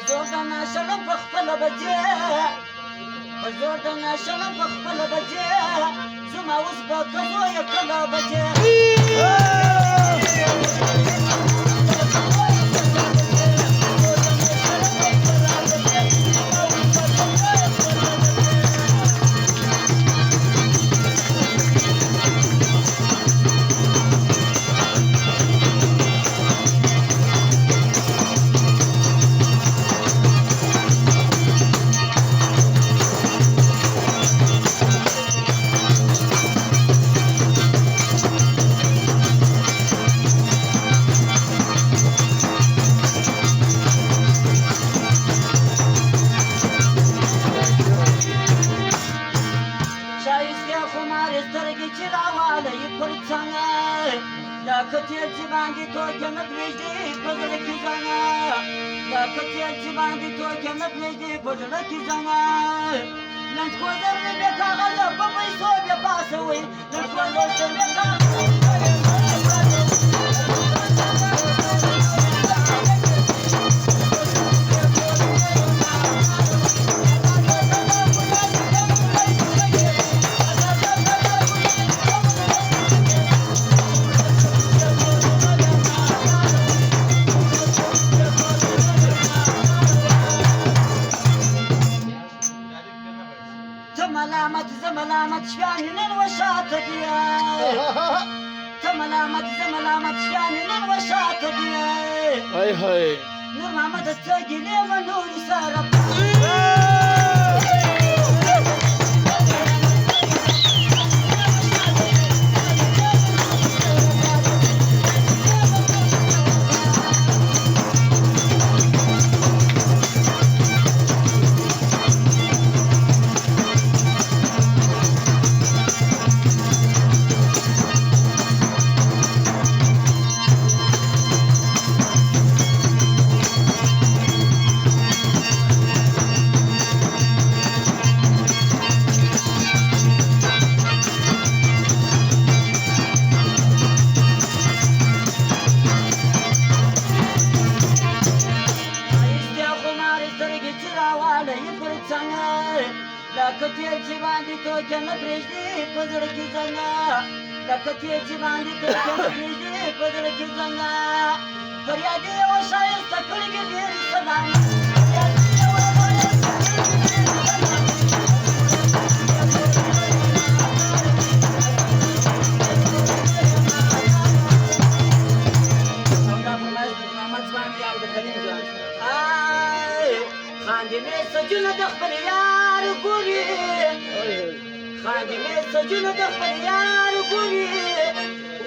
زور د ناشلم په خپله بجې په زور د ناشلم په خپله بجې زما اوس به کزویه کله بجې کتیر چې باندې توکې نه پرېږدي په زړه کې زنګه دا کتیر چې باندې توکې نه پرېږدي په زړه کې زنګه نن کوزر نه بې کاغذه په پیسو بې پاسه وي نن کوزر ته بې کاغذه ملامت شیانی نن و شاته دیا ته ملامت زه ملامت شیانی نن و شاته دیا های های نور محمد ته ګیلې و نورې سره کتیر چې باندې توکې نه پرېږدي په زړه کې زنګه دا کتیر چې باندې توکې نه پرېږدي په زړه کې زنګه فریادي یوه ښایسته کړي مې ډېرې صداونه خاندې مې سجونه د خپل یار ګوري خاندې مې سجونه د خپل یار ګوري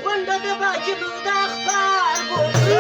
غونډه د باجلو د اخبار ګوري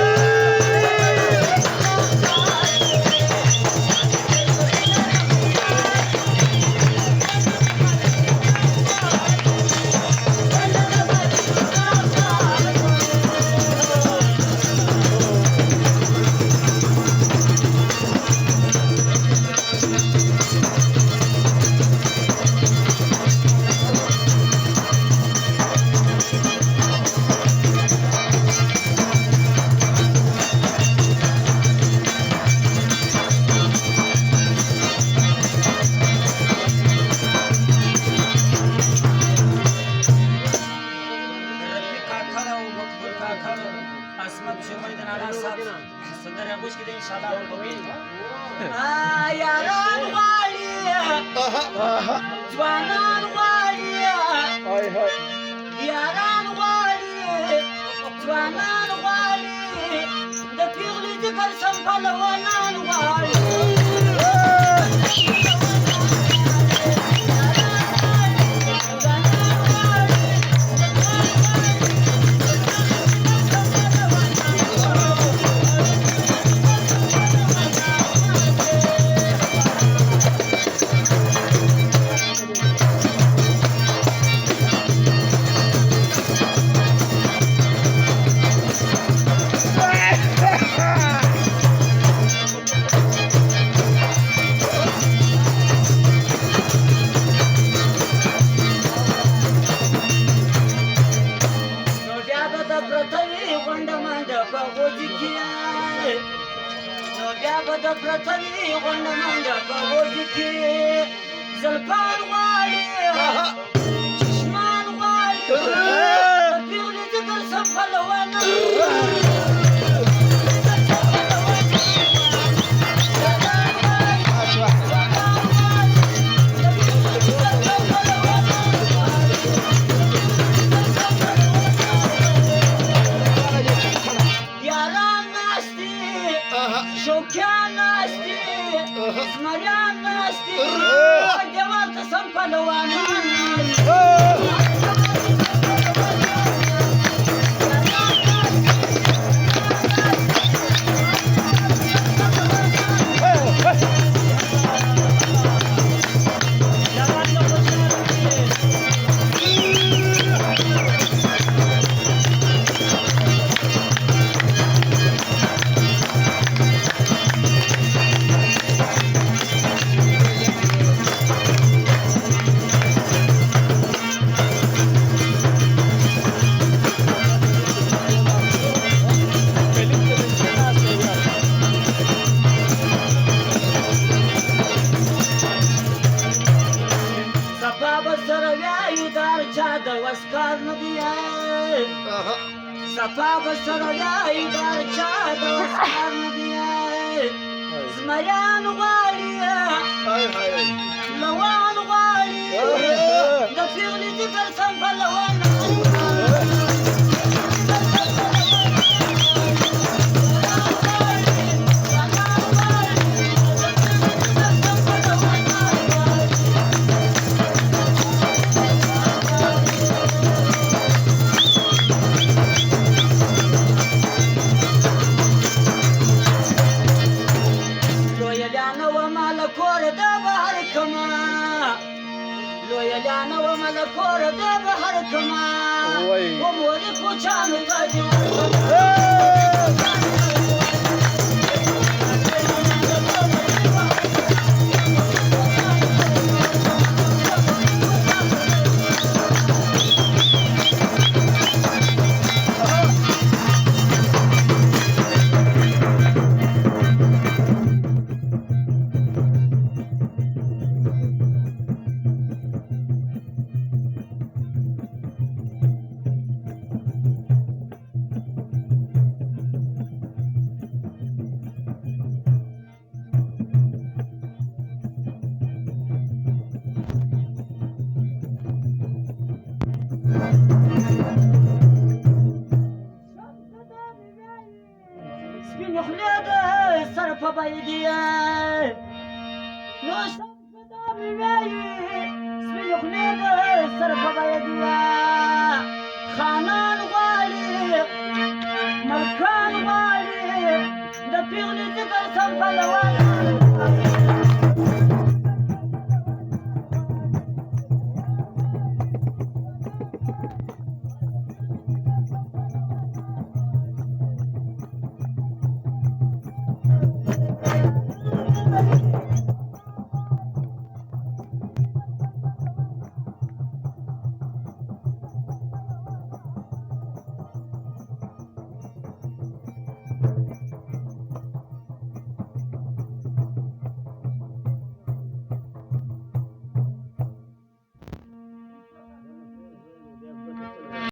یاران غواړي ځوانان غواړي یاران غواړي ځوانان غواړي د پیغلې ذکر سم پهلوانان غواړي بیا به د پرته وي غونډه منډه په اوږو کې زلفان غواړي چشمان غواړي د پیغلې ذکر سم پلونه شوکیان ناستی زمریان ناستی دیوان ته سم پهلوانان د وسکار نه دی صفا به سره یای در چا د وسکار نه دی زمریان غواړي لوان غواړي د پیغلې ذکر سم پهلوان لویلیانه و ملکور د بهر کما و موری کوچانو ته دې سپینې خولې د سر په بیدیه نو شمسدا مې وایي سپینې خولې د سر په بیدیه خانان غواړي ملکان غواړي د پیغلې ذکر سم پهلوان